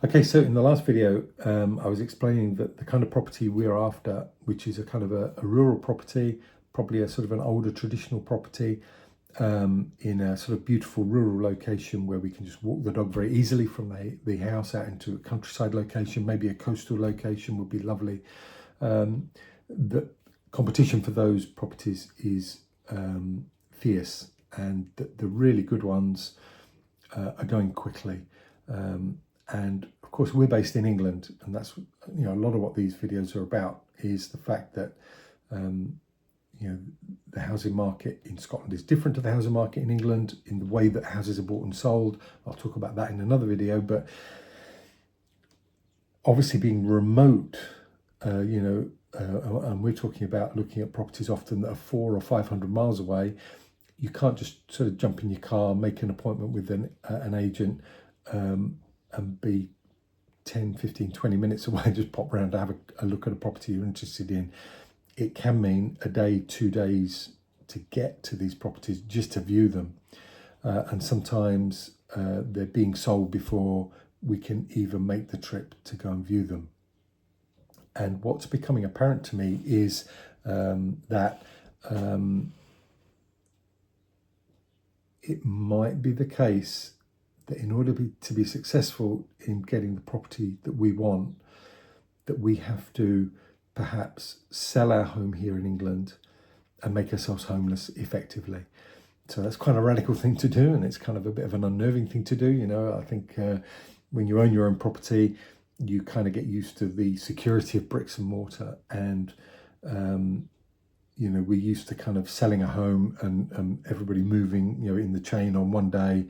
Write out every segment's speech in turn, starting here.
Okay, so in the last video, I was explaining that the kind of property we're after, which is a kind of a rural property, probably a sort of an older traditional property, in a sort of beautiful rural location where we can just walk the dog very easily from the house out into a countryside location, maybe a coastal location would be lovely. The competition for those properties is fierce, and the really good ones are going quickly. And of course, we're based in England, and that's a lot of what these videos are about is the fact that the housing market in Scotland is different to the housing market in England in the way that houses are bought and sold. I'll talk about that in another video, but obviously being remote, and we're talking about looking at properties often that are 400 or 500 miles away. You can't just sort of jump in your car, make an appointment with an agent, and be 10, 15, 20 minutes away, just pop around to have a look at a property you're interested in. It can mean a day, 2 days to get to these properties just to view them. And sometimes they're being sold before we can even make the trip to go and view them. And what's becoming apparent to me is that it might be the case that in order to be successful in getting the property that we want, that we have to perhaps sell our home here in England and make ourselves homeless effectively. So that's quite a radical thing to do, and it's kind of a bit of an unnerving thing to do. I think when you own your own property, you kind of get used to the security of bricks and mortar, and we're used to kind of selling a home and everybody moving in the chain on one day,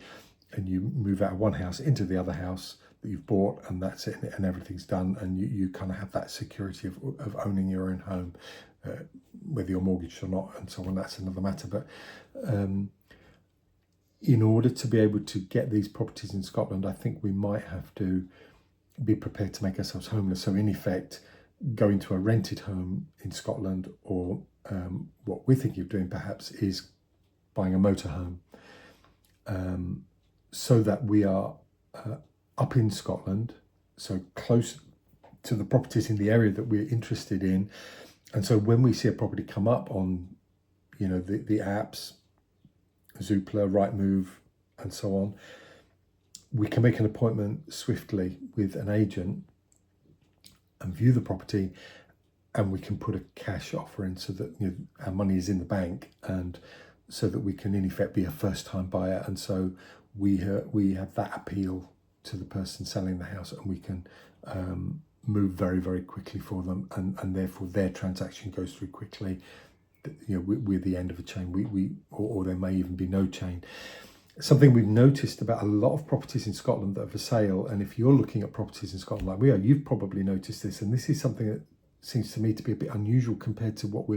and you move out of one house into the other house that you've bought, and that's it, and everything's done, and you kind of have that security of owning your own home, whether you're mortgaged or not, and so on. That's another matter. But in order to be able to get these properties in Scotland, I think we might have to be prepared to make ourselves homeless. So in effect, going to a rented home in Scotland, or what we're thinking of doing perhaps is buying a motorhome, so that we are up in Scotland, so close to the properties in the area that we're interested in. And so when we see a property come up on, the apps, Zoopla, Rightmove, and so on, we can make an appointment swiftly with an agent and view the property, and we can put a cash offer in so that our money is in the bank, and so that we can in effect be a first-time buyer. And so we have that appeal to the person selling the house, and we can move very, very quickly for them, and therefore their transaction goes through quickly. We're the end of a chain. Or there may even be no chain. Something we've noticed about a lot of properties in Scotland that are for sale, and if you're looking at properties in Scotland like we are, you've probably noticed this, and this is something that seems to me to be a bit unusual compared to what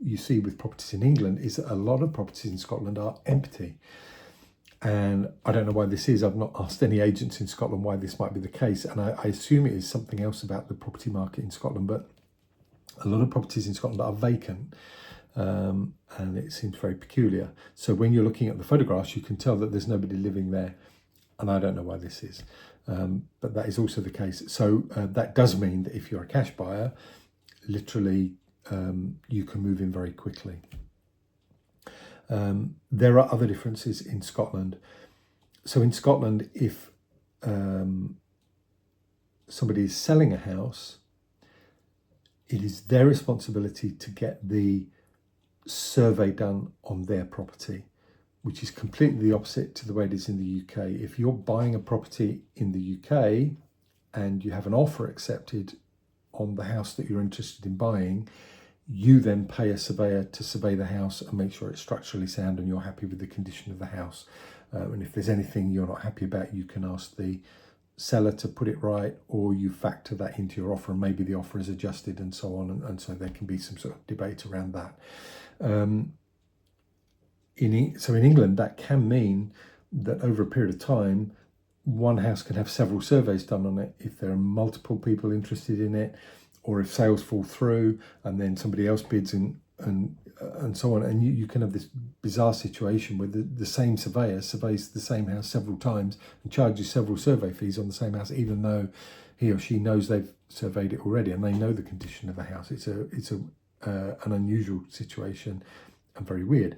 you see with properties in England, is that a lot of properties in Scotland are empty. And I don't know why this is. I've not asked any agents in Scotland why this might be the case, and I assume it is something else about the property market in Scotland, but a lot of properties in Scotland are vacant, and it seems very peculiar. So when you're looking at the photographs, you can tell that there's nobody living there, and I don't know why this is, but that is also the case. So that does mean that if you're a cash buyer, literally you can move in very quickly. There are other differences in Scotland. So in Scotland, if somebody is selling a house, it is their responsibility to get the survey done on their property, which is completely the opposite to the way it is in the UK. If you're buying a property in the UK and you have an offer accepted on the house that you're interested in buying, you then pay a surveyor to survey the house and make sure it's structurally sound and you're happy with the condition of the house. And if there's anything you're not happy about, you can ask the seller to put it right, or you factor that into your offer, and maybe the offer is adjusted and so on. And so there can be some sort of debate around that. So in England, that can mean that over a period of time, one house can have several surveys done on it if there are multiple people interested in it, or if sales fall through and then somebody else bids in and so on. And you can have this bizarre situation where the same surveyor surveys the same house several times and charges several survey fees on the same house, even though he or she knows they've surveyed it already and they know the condition of the house. It's an unusual situation and very weird.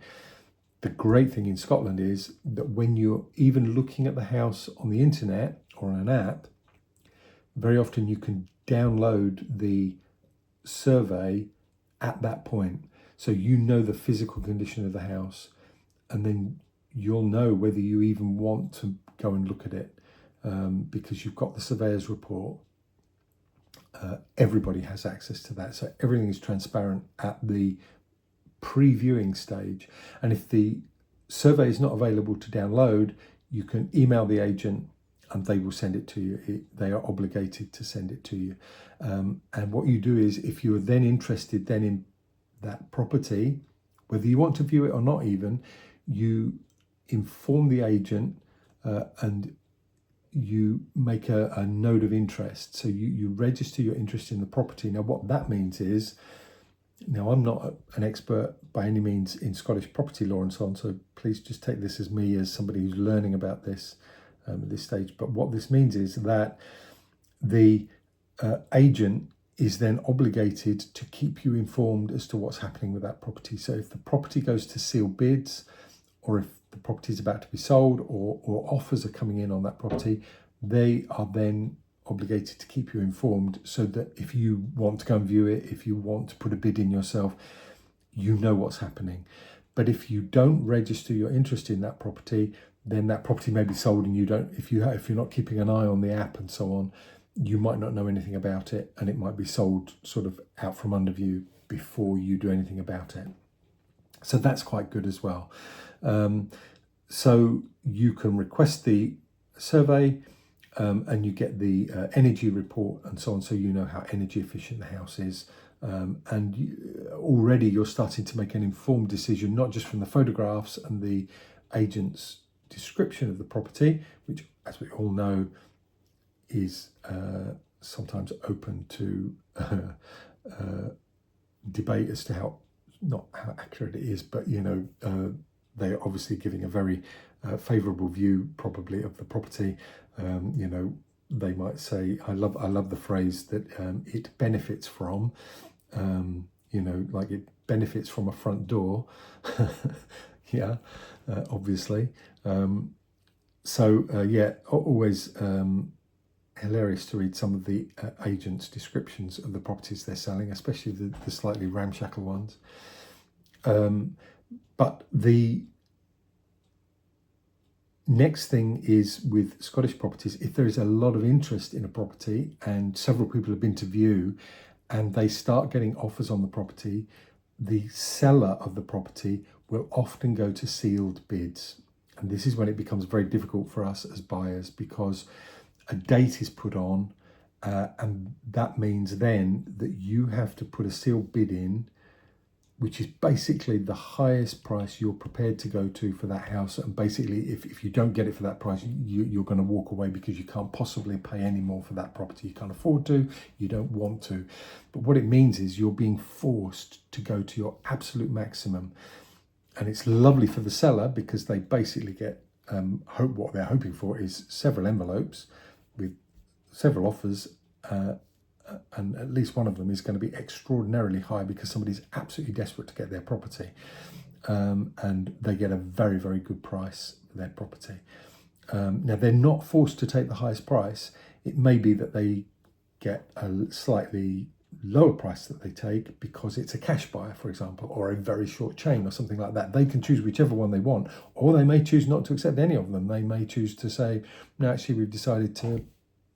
The great thing in Scotland is that when you're even looking at the house on the internet or on an app, very often you can download the survey at that point. So you know the physical condition of the house, and then you'll know whether you even want to go and look at it, because you've got the surveyor's report. Everybody has access to that. So everything is transparent at the previewing stage. And if the survey is not available to download, you can email the agent and they will send it to you. They are obligated to send it to you. And what you do is, if you are then interested then in that property, whether you want to view it or not even, you inform the agent and you make a note of interest. So you register your interest in the property. Now what that means is, now I'm not an expert by any means in Scottish property law and so on, so please just take this as me as somebody who's learning about this at this stage. But what this means is that the agent is then obligated to keep you informed as to what's happening with that property. So if the property goes to sealed bids, or if the property is about to be sold, or offers are coming in on that property, they are then obligated to keep you informed, so that if you want to go and view it, if you want to put a bid in yourself, you know what's happening. But if you don't register your interest in that property, then that property may be sold, and you don't. If you're not keeping an eye on the app and so on, you might not know anything about it, and it might be sold sort of out from under you before you do anything about it. So that's quite good as well. So you can request the survey, and you get the energy report and so on, so you know how energy efficient the house is. And already you're starting to make an informed decision, not just from the photographs and the agent's description of the property, which, as we all know, is sometimes open to debate as to how accurate it is, but they are obviously giving a very favourable view probably of the property. They might say, I love the phrase that it benefits from, like it benefits from a front door. Yeah, obviously. Always hilarious to read some of the agents' descriptions of the properties they're selling, especially the slightly ramshackle ones. But the next thing is with Scottish properties, if there is a lot of interest in a property and several people have been to view and they start getting offers on the property, the seller of the property will often go to sealed bids. And this is when it becomes very difficult for us as buyers, because a date is put on, and that means then that you have to put a sealed bid in, which is basically the highest price you're prepared to go to for that house. And basically, if you don't get it for that price, you're going to walk away, because you can't possibly pay any more for that property. You can't afford to, you don't want to. But what it means is you're being forced to go to your absolute maximum. And it's lovely for the seller, because they basically get, what they're hoping for is several envelopes with several offers, and at least one of them is going to be extraordinarily high because somebody's absolutely desperate to get their property, and they get a very, very good price for their property. Now, they're not forced to take the highest price. It may be that they get a slightly lower price that they take because it's a cash buyer, for example, or a very short chain or something like that. They can choose whichever one they want, or they may choose not to accept any of them. They may choose to say, no, actually, we've decided to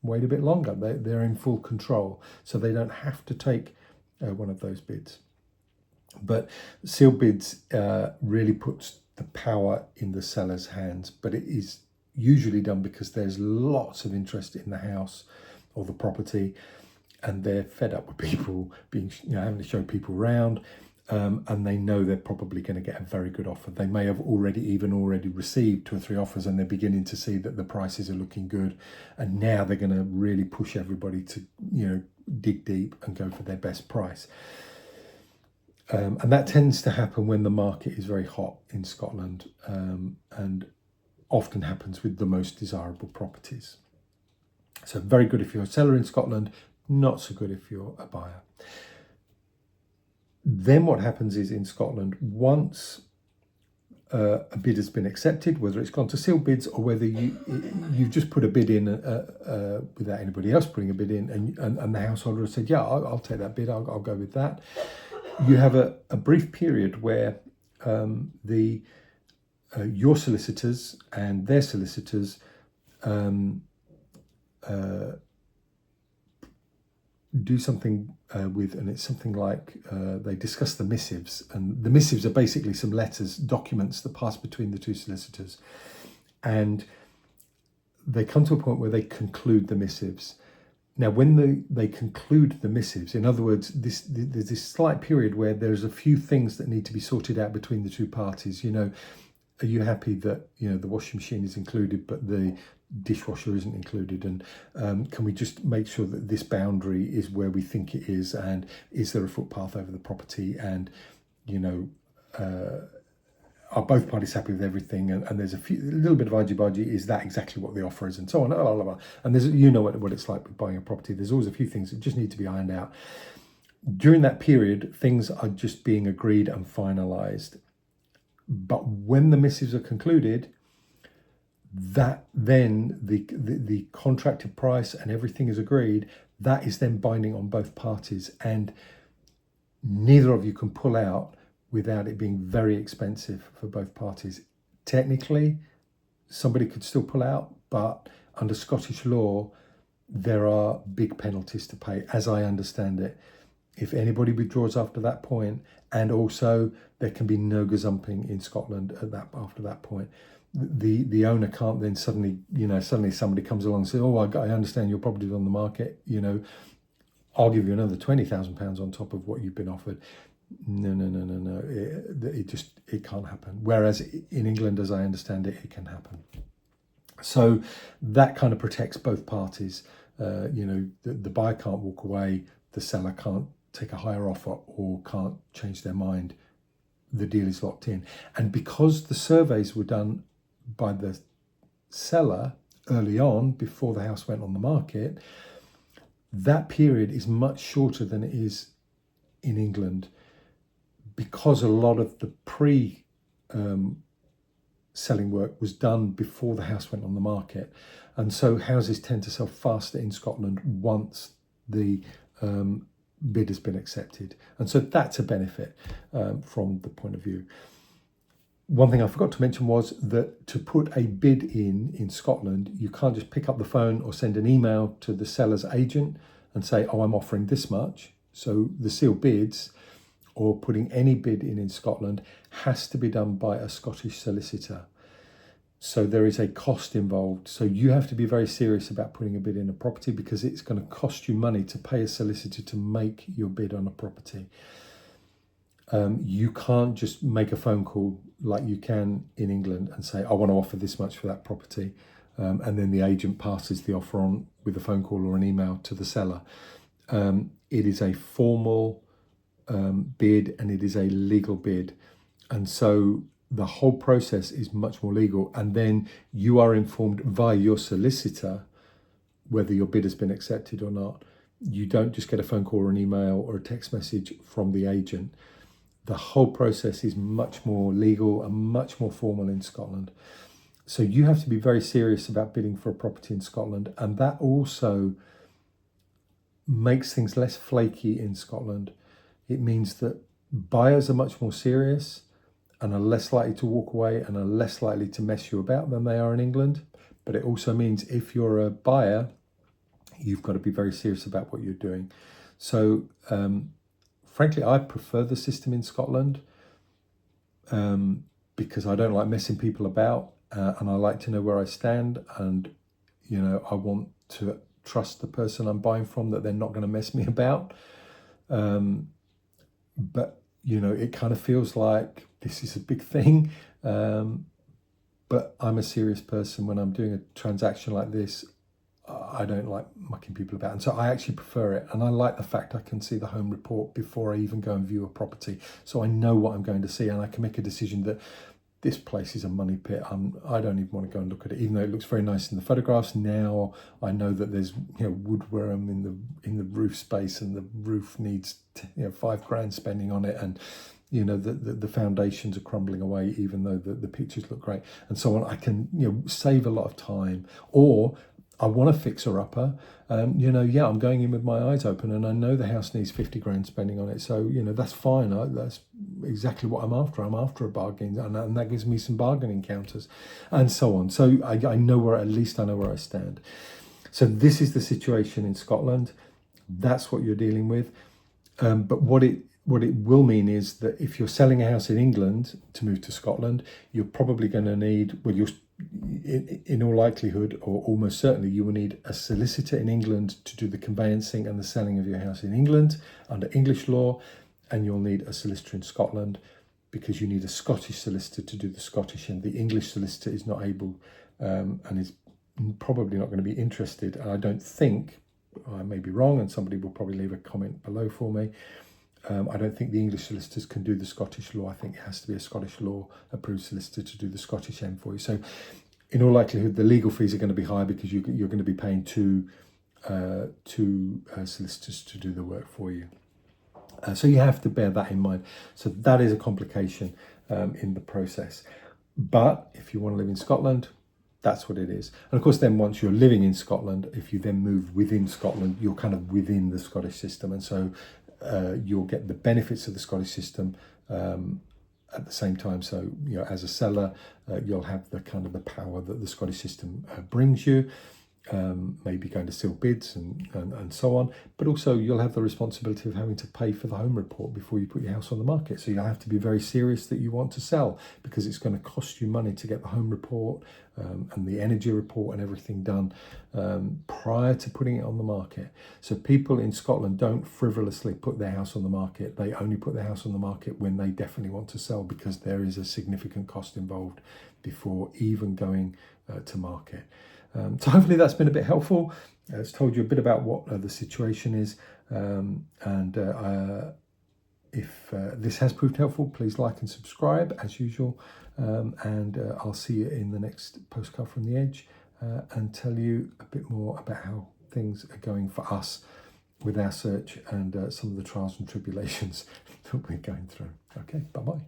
wait a bit longer. They're in full control, so they don't have to take one of those bids. But sealed bids really puts the power in the seller's hands, but it is usually done because there's lots of interest in the house or the property, and they're fed up with people being, having to show people around, and they know they're probably going to get a very good offer. They may have already received 2 or 3 offers, and they're beginning to see that the prices are looking good, and now they're going to really push everybody to dig deep and go for their best price. And that tends to happen when the market is very hot in Scotland, and often happens with the most desirable properties. So very good if you're a seller in Scotland, not so good if you're a buyer. Then what happens is in Scotland, once a bid has been accepted, whether it's gone to sealed bids or whether you've just put a bid in without anybody else putting a bid in, and the householder has said, yeah, I'll take that bid, I'll go with that. You have a brief period where your solicitors and their solicitors do something and it's something like they discuss the missives, and the missives are basically some letters, documents that pass between the two solicitors, and they come to a point where they conclude the missives. Now, when they conclude the missives, in other words, there's this slight period where there's a few things that need to be sorted out between the two parties. Are you happy that the washing machine is included but the dishwasher isn't included, and can we just make sure that this boundary is where we think it is, and is there a footpath over the property, and are both parties happy with everything, and there's a little bit of argy-bargy, is that exactly what the offer is, and so on, blah, blah, blah. And there's what it's like with buying a property. There's always a few things that just need to be ironed out. During that period, things are just being agreed and finalised. But when the missives are concluded, that then the contracted price and everything is agreed, that is then binding on both parties, and neither of you can pull out without it being very expensive for both parties. Technically, somebody could still pull out, but under Scottish law, there are big penalties to pay, as I understand it, if anybody withdraws after that point, and also there can be no gazumping in Scotland after that point. The owner can't then suddenly somebody comes along and says, oh, I understand your property's on the market, I'll give you another £20,000 on top of what you've been offered. No. It can't happen. Whereas in England, as I understand it, it can happen. So that kind of protects both parties. The buyer can't walk away, the seller can't take a higher offer or can't change their mind. The deal is locked in. And because the surveys were done by the seller early on, before the house went on the market, that period is much shorter than it is in England, because a lot of the selling work was done before the house went on the market. And so houses tend to sell faster in Scotland once the bid has been accepted. And so that's a benefit from the point of view. One thing I forgot to mention was that to put a bid in Scotland, you can't just pick up the phone or send an email to the seller's agent and say, oh, I'm offering this much. So the sealed bids, or putting any bid in Scotland, has to be done by a Scottish solicitor. So there is a cost involved. So you have to be very serious about putting a bid in a property, because it's going to cost you money to pay a solicitor to make your bid on a property. You can't just make a phone call like you can in England and say, I want to offer this much for that property. And then the agent passes the offer on with a phone call or an email to the seller. It is a formal bid, and it is a legal bid. And so the whole process is much more legal. And then you are informed via your solicitor whether your bid has been accepted or not. You don't just get a phone call or an email or a text message from the agent. The whole process is much more legal and much more formal in Scotland. So you have to be very serious about bidding for a property in Scotland. And that also makes things less flaky in Scotland. It means that buyers are much more serious and are less likely to walk away and are less likely to mess you about than they are in England. But it also means if you're a buyer, you've got to be very serious about what you're doing. So frankly, I prefer the system in Scotland because I don't like messing people about, and I like to know where I stand, and I want to trust the person I'm buying from that they're not going to mess me about. But it kind of feels like this is a big thing. But I'm a serious person. When I'm doing a transaction like this, I don't like mucking people about, and so I actually prefer it. And I like the fact I can see the home report before I even go and view a property, so I know what I'm going to see, and I can make a decision that this place is a money pit. I don't even want to go and look at it, even though it looks very nice in the photographs. Now I know that there's woodworm in the roof space, and the roof needs £5,000 spending on it, and the foundations are crumbling away, even though the pictures look great, and so on. I can save a lot of time. Or I want a fixer-upper. I'm going in with my eyes open, and I know the house needs £50,000 spending on it. So that's fine. That's exactly what I'm after. I'm after a bargain, and that gives me some bargaining counters, and so on. So I know at least I know where I stand. So this is the situation in Scotland. That's what you're dealing with. But what it will mean is that if you're selling a house in England to move to Scotland, you're probably going to need, in all likelihood, or almost certainly, you will need a solicitor in England to do the conveyancing and the selling of your house in England under English law, and you'll need a solicitor in Scotland because you need a Scottish solicitor to do the Scottish, and the English solicitor is not able and is probably not going to be interested. And I don't think, I may be wrong, and somebody will probably leave a comment below for me, I don't think the English solicitors can do the Scottish law. I think it has to be a Scottish law approved solicitor to do the Scottish end for you. So in all likelihood, the legal fees are going to be high because you're going to be paying two solicitors to do the work for you. So you have to bear that in mind. So that is a complication in the process. But if you want to live in Scotland, that's what it is. And of course, then once you're living in Scotland, if you then move within Scotland, you're kind of within the Scottish system. And so you'll get the benefits of the Scottish system at the same time. So, as a seller, you'll have the kind of the power that the Scottish system brings you. Maybe going to seal bids and so on, but also you'll have the responsibility of having to pay for the home report before you put your house on the market. So you'll have to be very serious that you want to sell, because it's going to cost you money to get the home report and the energy report and everything done prior to putting it on the market. So people in Scotland don't frivolously put their house on the market. They only put their house on the market when they definitely want to sell, because there is a significant cost involved before even going to market. So hopefully that's been a bit helpful. It's told you a bit about what the situation is. If this has proved helpful, please like and subscribe as usual. I'll see you in the next postcard from the edge and tell you a bit more about how things are going for us with our search and some of the trials and tribulations that we're going through. Okay, bye-bye.